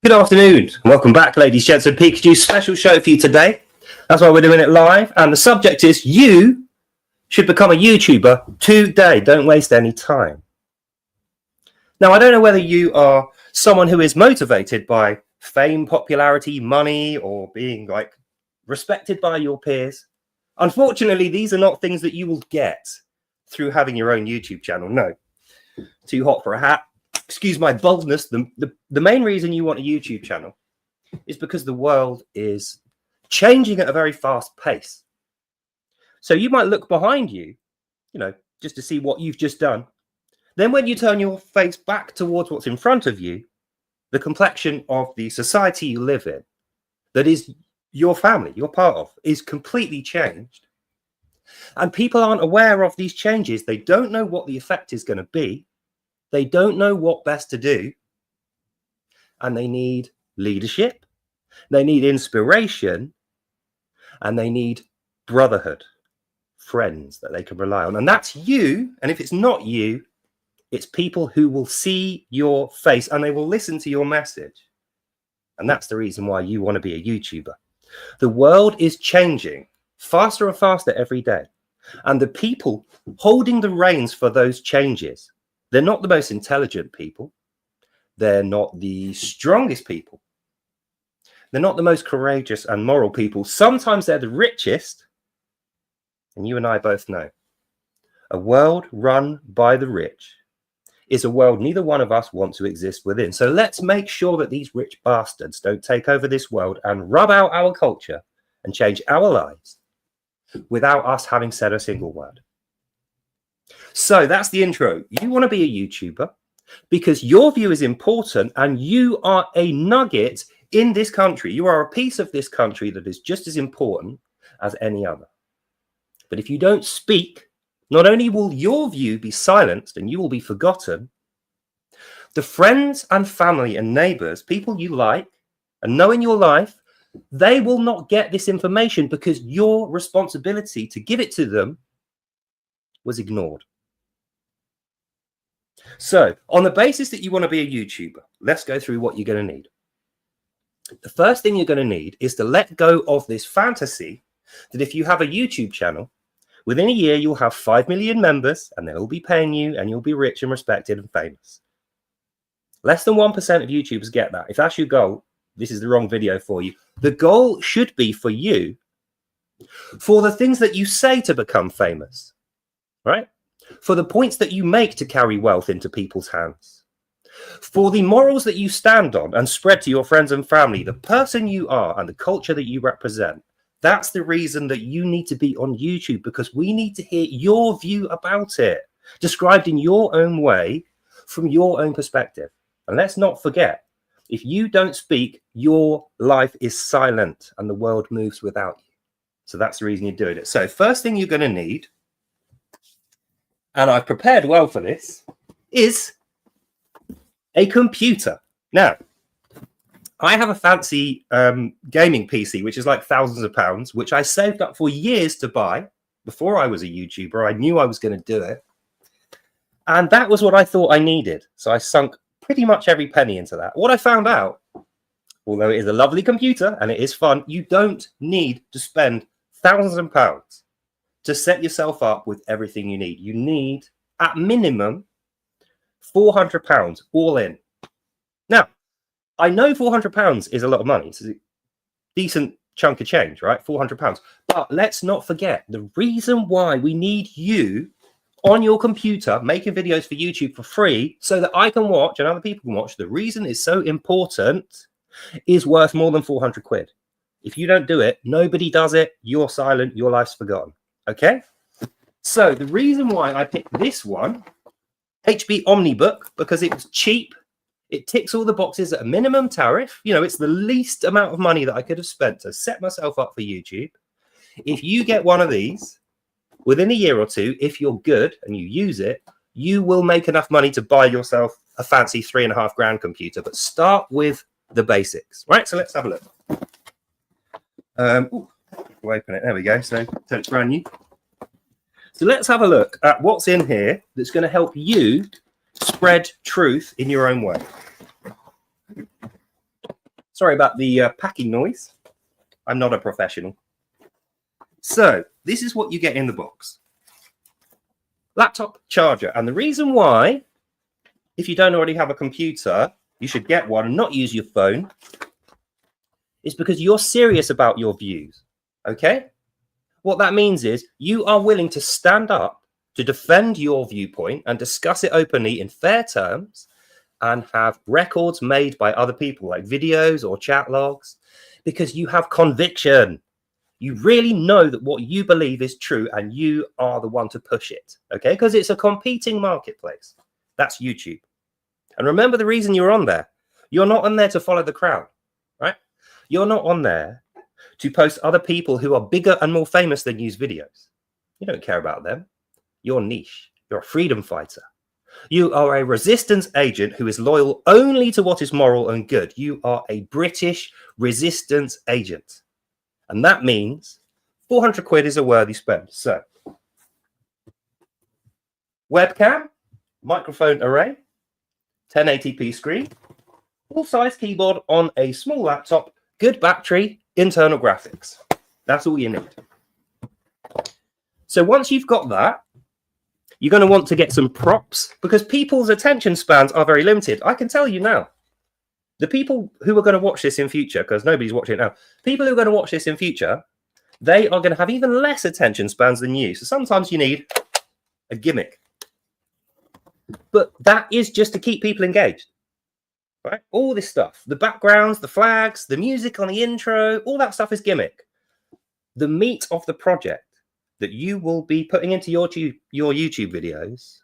Good afternoon. Welcome back, ladies, gents, and Pikachu. Special show for you today. That's why we're doing it live. And the subject is you should become a YouTuber today. Don't waste any time. Now, I don't know whether you are someone who is motivated by fame, popularity, money, or being like respected by your peers. Unfortunately, these are not things that you will get through having your own YouTube channel. No, too hot for a hat. Excuse my boldness. The main reason you want a YouTube channel is because the world is changing at a very fast pace. So you might look behind you, just to see what you've just done. Then when you turn your face back towards what's in front of you, the complexion of the society you live in, that is your family, you're part of, is completely changed. And people aren't aware of these changes. They don't know what the effect is going to be. They don't know what best to do. And they need leadership. They need inspiration. And they need brotherhood, friends that they can rely on. And that's you. And if it's not you, it's people who will see your face and they will listen to your message. And that's the reason why you want to be a YouTuber. The world is changing faster and faster every day. And the people holding the reins for those changes, they're not the most intelligent people. They're not the strongest people. They're not the most courageous and moral people. Sometimes they're the richest. And you and I both know a world run by the rich is a world neither one of us want to exist within. So let's make sure that these rich bastards don't take over this world and rub out our culture and change our lives without us having said a single word. So that's the intro. You want to be a YouTuber because your view is important and you are a nugget in this country. You are a piece of this country that is just as important as any other. But if you don't speak, not only will your view be silenced and you will be forgotten, the friends and family and neighbors, people you like and know in your life, they will not get this information because your responsibility to give it to them was ignored. So on the basis that you want to be a YouTuber, let's go through what you're going to need. The first thing you're going to need is to let go of this fantasy that if you have a YouTube channel, within a year, you'll have 5 million members and they'll be paying you and you'll be rich and respected and famous. Less than 1% of YouTubers get that. If that's your goal, this is the wrong video for you. The goal should be for you, for the things that you say to become famous, right? For the points that you make to carry wealth into people's hands, for the morals that you stand on and spread to your friends and family, the person you are and the culture that you represent. That's the reason that you need to be on YouTube, because we need to hear your view about it, described in your own way, from your own perspective. And let's not forget, if you don't speak, your life is silent and the world moves without you. So that's the reason you're doing it. So first thing you're going to need, and I've prepared well for this, is a computer. Now, I have a fancy gaming PC, which is like thousands of pounds, which I saved up for years to buy before I was a YouTuber. I knew I was going to do it. And that was what I thought I needed. So I sunk pretty much every penny into that. What I found out, although it is a lovely computer and it is fun, you don't need to spend thousands of pounds to set yourself up with everything you need. You need, at minimum, £400 all in. Now, I know £400 is a lot of money. It's a decent chunk of change, right? £400. But let's not forget, the reason why we need you on your computer making videos for YouTube for free so that I can watch and other people can watch, the reason it's so important is worth more than 400 quid. If you don't do it, nobody does it. You're silent. Your life's forgotten. Okay? So the reason why I picked this one, HP OmniBook, because it was cheap. It ticks all the boxes at a minimum tariff. It's the least amount of money that I could have spent to set myself up for YouTube. If you get one of these within a year or two, if you're good and you use it, you will make enough money to buy yourself a fancy $3.5 grand computer. But start with the basics, right? So let's have a look. We'll open it. There we go. So it's brand new. So let's have a look at what's in here that's going to help you spread truth in your own way. Sorry about the packing noise. I'm not a professional. So this is what you get in the box. Laptop charger. And the reason why, if you don't already have a computer, you should get one and not use your phone, is because you're serious about your views. Okay? What that means is you are willing to stand up to defend your viewpoint and discuss it openly in fair terms and have records made by other people, like videos or chat logs, because you have conviction. You really know that what you believe is true and you are the one to push it, okay? Because it's a competing marketplace. That's YouTube. And remember the reason you're on there. You're not on there to follow the crowd, right? You're not on there to post other people who are bigger and more famous than you's videos. You don't care about them. You're niche. You're a freedom fighter. You are a resistance agent who is loyal only to what is moral and good. You are a British resistance agent. And that means 400 quid is a worthy spend. So, webcam, microphone array, 1080p screen, full-size keyboard on a small laptop, good battery, internal graphics. That's all you need. So once you've got that, you're going to want to get some props because people's attention spans are very limited. I can tell you now. The people who are going to watch this in future, because nobody's watching it now, people who are going to watch this in future, they are going to have even less attention spans than you. So sometimes you need a gimmick. But that is just to keep people engaged. Right? All this stuff, the backgrounds, the flags, the music on the intro, all that stuff is gimmick. The meat of the project that you will be putting into your YouTube videos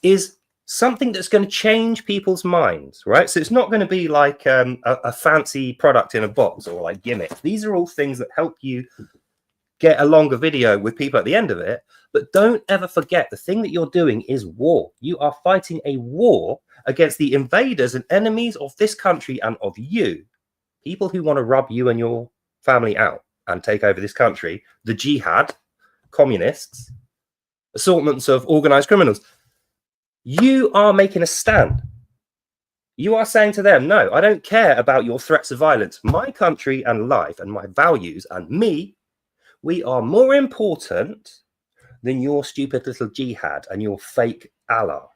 is something that's going to change people's minds, right? So it's not going to be like a fancy product in a box or like gimmicks. These are all things that help you get a longer video with people at the end of it. But don't ever forget, the thing that you're doing is war. You are fighting a war against the invaders and enemies of this country and of you, people who want to rub you and your family out and take over this country, the jihad, communists, assortments of organized criminals. You are making a stand. You are saying to them, no, I don't care about your threats of violence. My country and life and my values and me, we are more important than your stupid little jihad and your fake Allah,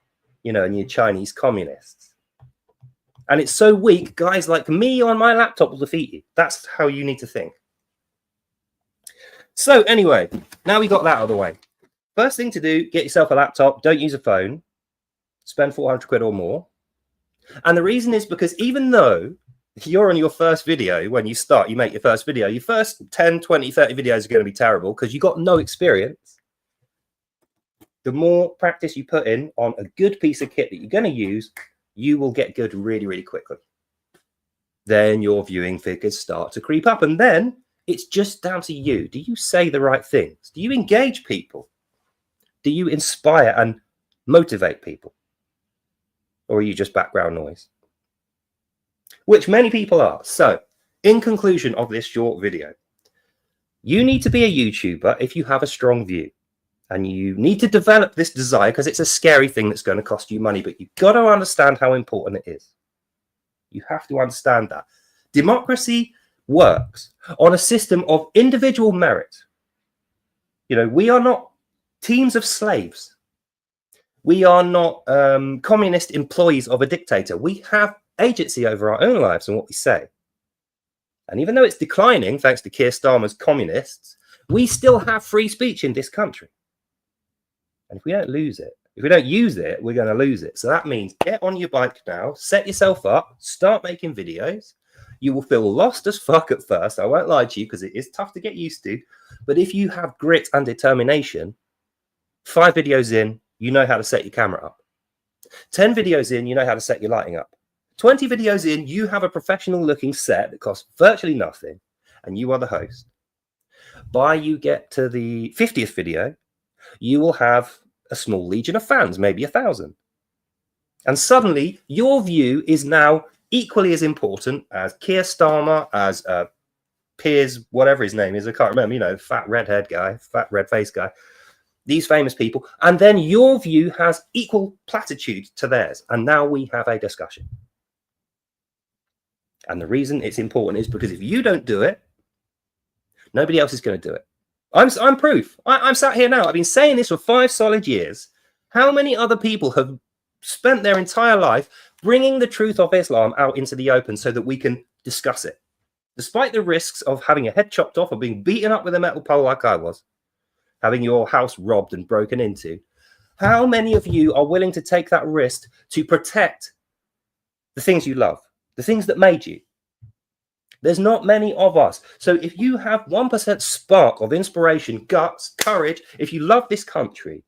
you know, and your Chinese communists. And it's so weak, guys like me on my laptop will defeat you. That's how you need to think. So anyway, now we got that out of the way. First thing to do, get yourself a laptop. Don't use a phone. Spend 400 quid or more. And the reason is because even though you're on your first video, when you start, you make your first video, your first 10, 20, 30 videos are going to be terrible because you got no experience. The more practice you put in on a good piece of kit that you're going to use, you will get good really, really quickly. Then your viewing figures start to creep up. And then it's just down to you. Do you say the right things? Do you engage people? Do you inspire and motivate people? Or are you just background noise? Which many people are. So, in conclusion of this short video, you need to be a YouTuber if you have a strong view. And you need to develop this desire because it's a scary thing that's going to cost you money. But you've got to understand how important it is. You have to understand that. Democracy works on a system of individual merit. You know, we are not teams of slaves. We are not communist employees of a dictator. We have agency over our own lives and what we say. And even though it's declining, thanks to Keir Starmer's communists, we still have free speech in this country. And if we don't lose it, if we don't use it, we're going to lose it. So that means get on your bike now, set yourself up, start making videos. You will feel lost as fuck at first. I won't lie to you because it is tough to get used to. But if you have grit and determination, 5 videos in, you know how to set your camera up. 10 videos in, you know how to set your lighting up. 20 videos in, you have a professional looking set that costs virtually nothing, and you are the host. By you get to the 50th video, you will have a small legion of fans, maybe 1,000. And suddenly, your view is now equally as important as Keir Starmer, as Piers, whatever his name is, I can't remember, you know, fat redhead guy, fat red-faced guy. These famous people, and then your view has equal platitude to theirs. And now we have a discussion. And the reason it's important is because if you don't do it, nobody else is going to do it. I'm proof. I'm sat here now. I've been saying this for 5 solid years. How many other people have spent their entire life bringing the truth of Islam out into the open so that we can discuss it? Despite the risks of having your head chopped off or being beaten up with a metal pole like I was, having your house robbed and broken into, how many of you are willing to take that risk to protect the things you love, the things that made you? There's not many of us. So if you have 1% spark of inspiration, guts, courage, if you love this country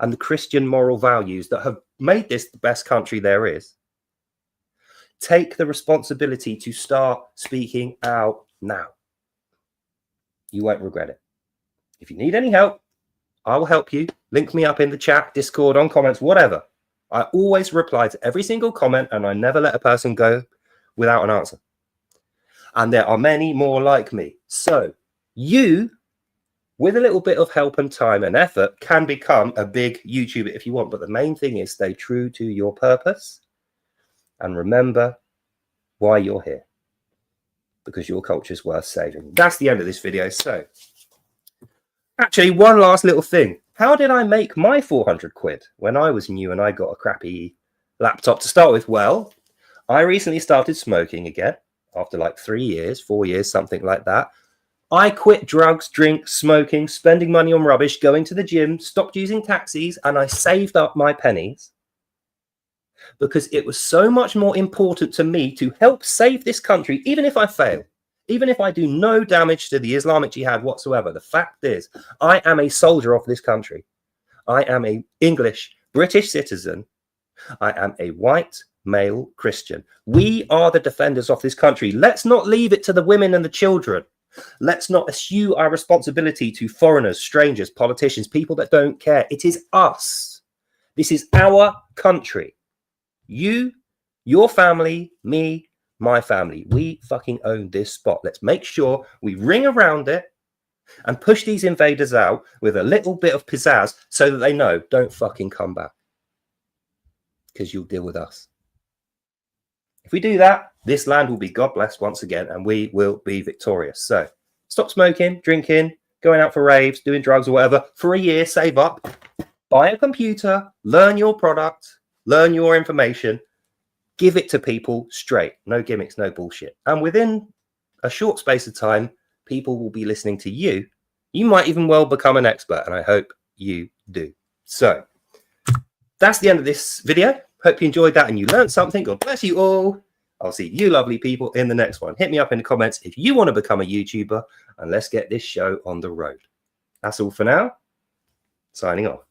and the Christian moral values that have made this the best country there is, take the responsibility to start speaking out now. You won't regret it. If you need any help, I will help you. Link me up in the chat, Discord, on comments, whatever. I always reply to every single comment, and I never let a person go without an answer. And there are many more like me. So you, with a little bit of help and time and effort, can become a big YouTuber if you want. But the main thing is stay true to your purpose and remember why you're here, because your culture is worth saving. That's the end of this video. So actually, one last little thing. How did I make my 400 quid when I was new and I got a crappy laptop to start with? Well, I recently started smoking again after like 3 years, 4 years, something like that. I quit drugs, drink, smoking, spending money on rubbish, going to the gym, stopped using taxis, and I saved up my pennies because it was so much more important to me to help save this country, even if I fail. Even if I do no damage to the Islamic Jihad whatsoever. The fact is, I am a soldier of this country. I am an English, British citizen. I am a white male Christian. We are the defenders of this country. Let's not leave it to the women and the children. Let's not eschew our responsibility to foreigners, strangers, politicians, people that don't care. It is us. This is our country. You, your family, me, my family, we fucking own this spot. Let's make sure we ring around it and push these invaders out with a little bit of pizzazz so that they know, don't fucking come back, because you'll deal with us. If we do that, this land will be God blessed once again, and we will be victorious. So stop smoking, drinking, going out for raves, doing drugs or whatever for a year, save up, buy a computer, learn your product, learn your information, give it to people straight, no gimmicks, no bullshit. And within a short space of time, people will be listening to you. You might even well become an expert, and I hope you do. So that's the end of this video. Hope you enjoyed that and you learned something. God bless you all. I'll see you lovely people in the next one. Hit me up in the comments if you want to become a YouTuber, and let's get this show on the road. That's all for now. Signing off.